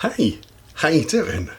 Hey, how you doing?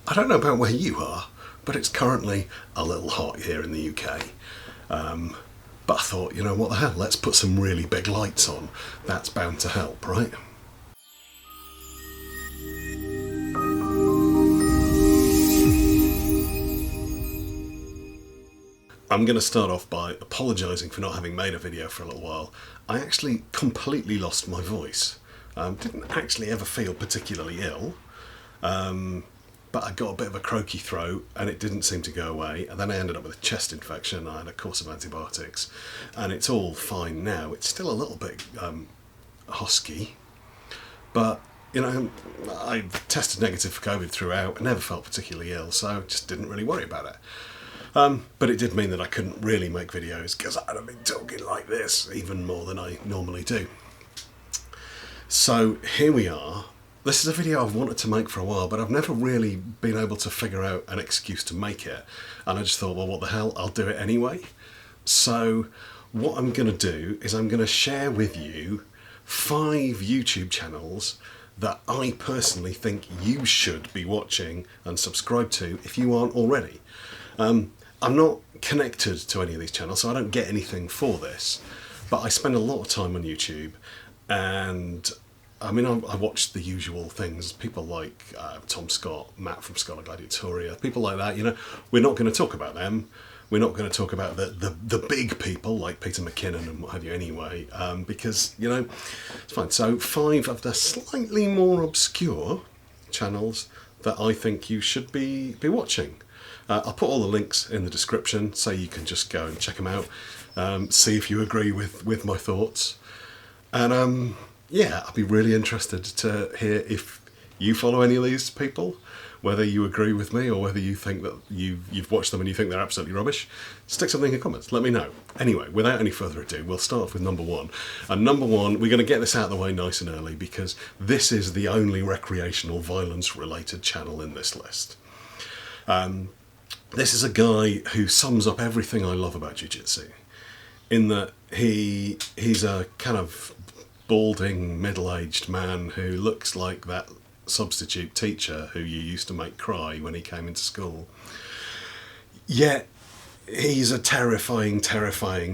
I don't know about where you are, but it's currently a little hot here in the UK. But I thought, you know what the hell, let's put some really big lights on. That's bound to help, right? I'm going to start off by apologising for not having made a video for a little while. I actually completely lost my voice. Didn't actually ever feel particularly ill, but I got a bit of a croaky throat and it didn't seem to go away, and then I ended up with a chest infection. I had a course of antibiotics and it's all fine now. It's still a little bit husky, but you know, I tested negative for COVID throughout. I never felt particularly ill, so just didn't really worry about it. But it did mean that I couldn't really make videos because I'd have been talking like this even more than I normally do. So here we are. This is a video I've wanted to make for a while, but I've never really been able to figure out an excuse to make it. And I just thought, well, what the hell, I'll do it anyway. So what I'm going to do is I'm going to share with you 5 YouTube channels that I personally think you should be watching and subscribe to if you aren't already. I'm not connected to any of these channels, so I don't get anything for this, but I spend a lot of time on YouTube, and I mean, I watch the usual things, people like Tom Scott, Matt from Scholar Gladiatoria, people like that. You know, we're not going to talk about them. We're not going to talk about the big people like Peter McKinnon and what have you anyway, because, you know, it's fine. So 5 of the slightly more obscure channels that I think you should be watching. I'll put all the links in the description so you can just go and check them out, see if you agree with my thoughts. And yeah, I'd be really interested to hear if you follow any of these people, whether you agree with me or whether you think that you've watched them and you think they're absolutely rubbish. Stick something in the comments, let me know. Anyway, without any further ado, we'll start off with number 1. And number 1, we're going to get this out of the way nice and early because this is the only recreational violence related channel in this list. This is a guy who sums up everything I love about jiu-jitsu, in that he's a kind of balding middle-aged man who looks like that substitute teacher who you used to make cry when he came into school. Yet he's a terrifying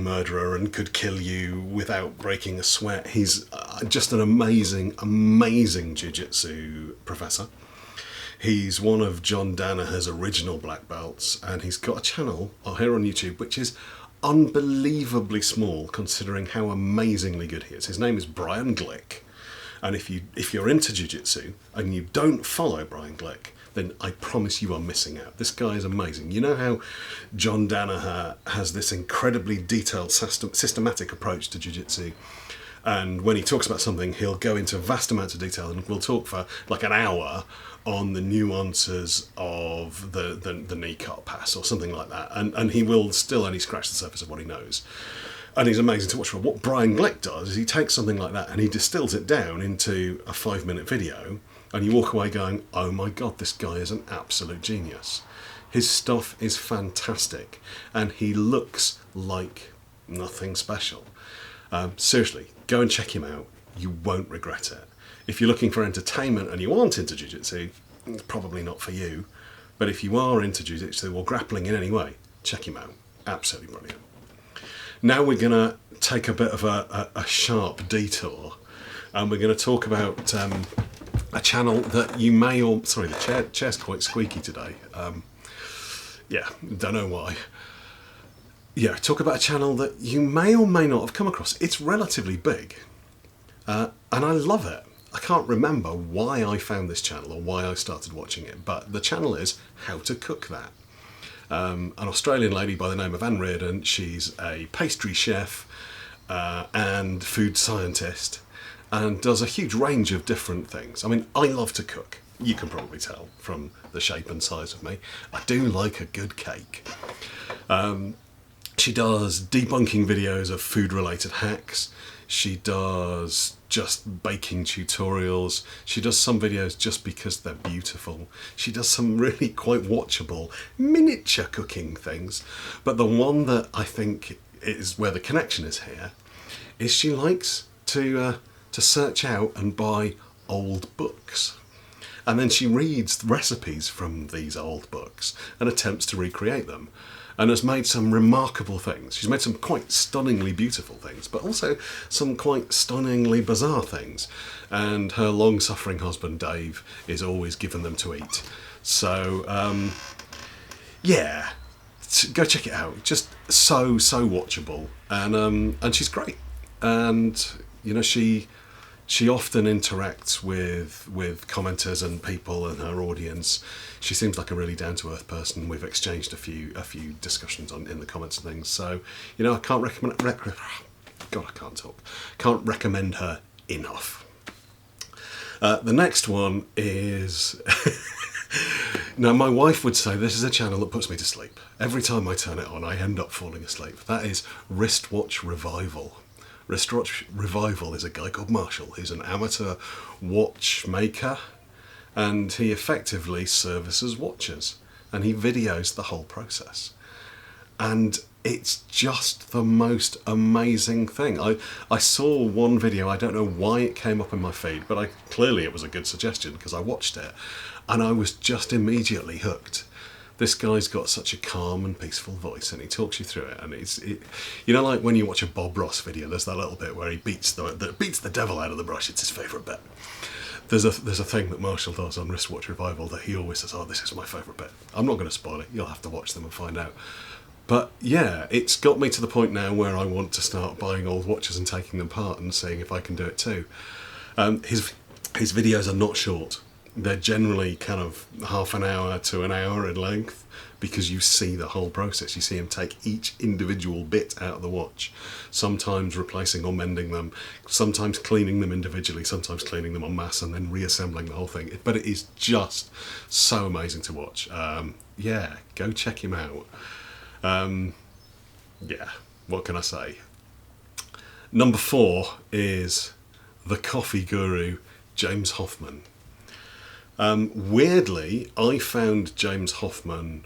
murderer and could kill you without breaking a sweat. He's just an amazing jiu-jitsu professor. He's one of John Danaher's original black belts, and he's got a channel here on YouTube which is unbelievably small considering how amazingly good he is. His name is Brian Glick, and if you're into jiu-jitsu and you don't follow Brian Glick, then I promise you are missing out. This guy is amazing. You know how John Danaher has this incredibly detailed, systematic approach to jiu-jitsu, and when he talks about something he'll go into vast amounts of detail, and we'll talk for like an hour on the nuances of the knee cut pass or something like that, and he will still only scratch the surface of what he knows, and he's amazing to watch for. What Brian Glick does is he takes something like that and he distills it down into a 5-minute video, and you walk away going, oh my god, this guy is an absolute genius. His stuff is fantastic and he looks like nothing special. Seriously, go and check him out, you won't regret it. If you're looking for entertainment and you aren't into jiu-jitsu, it's probably not for you. But if you are into jiu-jitsu or grappling in any way, check him out. Absolutely brilliant. Now we're going to take a bit of a sharp detour, and we're going to talk about a channel that you may or... Sorry, the chair's quite squeaky today. Yeah, don't know why. Yeah, talk about a channel that you may or may not have come across. It's relatively big, and I love it. I can't remember why I found this channel or why I started watching it, but the channel is How to Cook That. An Australian lady by the name of Anne Reardon. She's a pastry chef and food scientist, and does a huge range of different things. I mean, I love to cook. You can probably tell from the shape and size of me. I do like a good cake. She does debunking videos of food-related hacks. She does just baking tutorials. She does some videos just because they're beautiful. She does some really quite watchable miniature cooking things. But the one that I think is where the connection is here is she likes to search out and buy old books. and then she reads recipes from these old books and attempts to recreate them, and has made some remarkable things. She's made some quite stunningly beautiful things, but also some quite stunningly bizarre things. And her long-suffering husband, Dave, is always giving them to eat. So, yeah, go check it out. Just so watchable, and she's great. And you know, she often interacts with commenters and people and her audience. She seems like a really down-to-earth person. We've exchanged a few discussions in the comments and things. So, you know, I can't recommend. God, I can't talk. Can't recommend her enough. The next one is. Now, my wife would say this is a channel that puts me to sleep. Every time I turn it on, I end up falling asleep. That is Wristwatch Revival. Wristwatch Revival is a guy called Marshall who's an amateur watchmaker, and he effectively services watches, and he videos the whole process. And it's just the most amazing thing. I saw one video, I don't know why it came up in my feed, but clearly it was a good suggestion because I watched it, and I was just immediately hooked. This guy's got such a calm and peaceful voice, and he talks you through it. And you know, like when you watch a Bob Ross video, there's that little bit where he beats the devil out of the brush. It's his favourite bit. There's a thing that Marshall does on Wristwatch Revival that he always says, "Oh, this is my favourite bit." I'm not going to spoil it. You'll have to watch them and find out. But yeah, it's got me to the point now where I want to start buying old watches and taking them apart and seeing if I can do it too. His videos are not short. They're generally kind of half an hour to an hour in length, because you see the whole process. You see him take each individual bit out of the watch, sometimes replacing or mending them, sometimes cleaning them individually, sometimes cleaning them en masse, and then reassembling the whole thing. But it is just so amazing to watch. Yeah, go check him out. Yeah, what can I say? Number 4 is the coffee guru, James Hoffmann. Weirdly, I found James Hoffmann,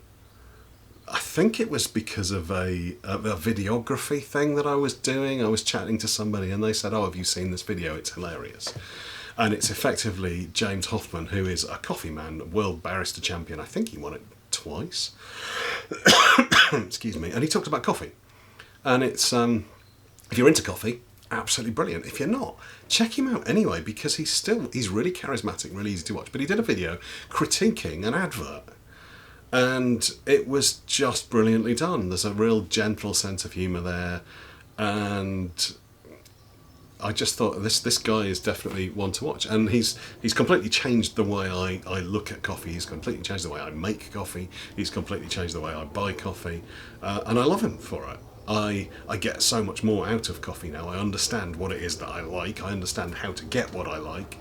I think it was because of a videography thing that I was doing. I was chatting to somebody and they said, "Oh, have you seen this video? It's hilarious." And it's effectively James Hoffmann, who is a coffee man, world barrister champion. I think he won it twice. Excuse me. And he talks about coffee. And it's, if you're into coffee, absolutely brilliant. If you're not, check him out anyway, because he's really charismatic, really easy to watch. But he did a video critiquing an advert, and it was just brilliantly done. There's a real gentle sense of humour there, and I just thought this guy is definitely one to watch. And he's completely changed the way I look at coffee. He's completely changed the way I make coffee. He's completely changed the way I buy coffee, and I love him for it. I get so much more out of coffee now. I understand what it is that I like. I understand how to get what I like,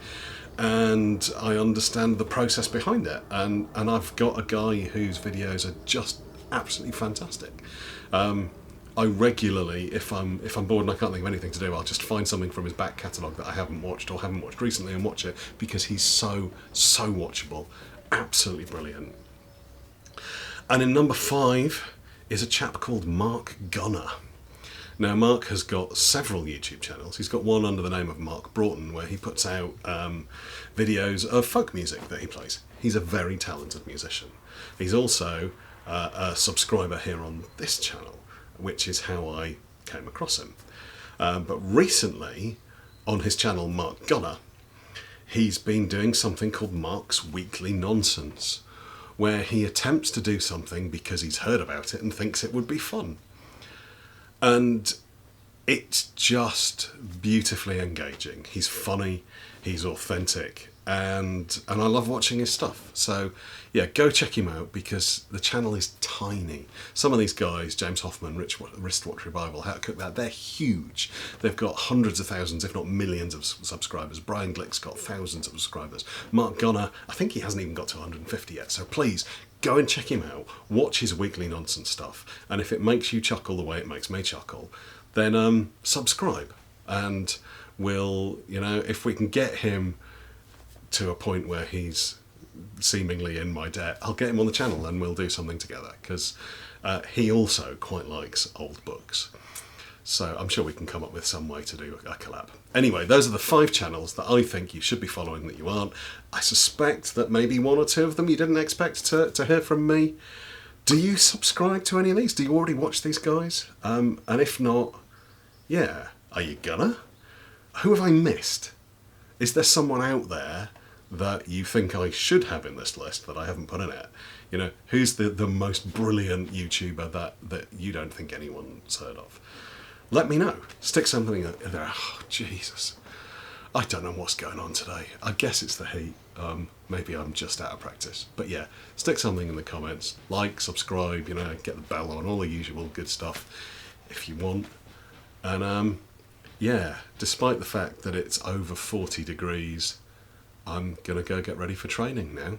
and I understand the process behind it. And I've got a guy whose videos are just absolutely fantastic. I regularly, if I'm bored and I can't think of anything to do, I'll just find something from his back catalogue that I haven't watched or haven't watched recently and watch it, because he's so watchable. Absolutely brilliant. And in number 5 is a chap called Mark Gunner. Now, Mark has got several YouTube channels. He's got one under the name of Mark Broughton, where he puts out videos of folk music that he plays. He's a very talented musician. He's also a subscriber here on this channel, which is how I came across him. But recently, on his channel, Mark Gunner, he's been doing something called Mark's Weekly Nonsense, where he attempts to do something because he's heard about it and thinks it would be fun. And it's just beautifully engaging. He's funny, he's authentic, and I love watching his stuff. So yeah, go check him out, because the channel is tiny. Some of these guys, James Hoffmann, Wristwatch Revival, How to Cook That, they're huge. They've got hundreds of thousands, if not millions of subscribers. Brian Glick's got thousands of subscribers. Mark Gunner, I think he hasn't even got to 150 yet. So please, go and check him out. Watch his Weekly Nonsense stuff. And if it makes you chuckle the way it makes me chuckle, then subscribe. And we'll, if we can get him to a point where he's seemingly in my debt, I'll get him on the channel and we'll do something together, because he also quite likes old books. So I'm sure we can come up with some way to do a collab. Anyway, those are the 5 channels that I think you should be following that you aren't. I suspect that maybe 1 or 2 of them you didn't expect to hear from me. Do you subscribe to any of these? Do you already watch these guys? And if not, yeah, are you gonna? Who have I missed? Is there someone out there that you think I should have in this list that I haven't put in it? You know, who's the most brilliant YouTuber that you don't think anyone's heard of? Let me know. Stick something in there. Oh, Jesus. I don't know what's going on today. I guess it's the heat. Maybe I'm just out of practice. But yeah, stick something in the comments. Like, subscribe, you know, get the bell on, all the usual good stuff if you want. And yeah, despite the fact that it's over 40 degrees, I'm going to go get ready for training now.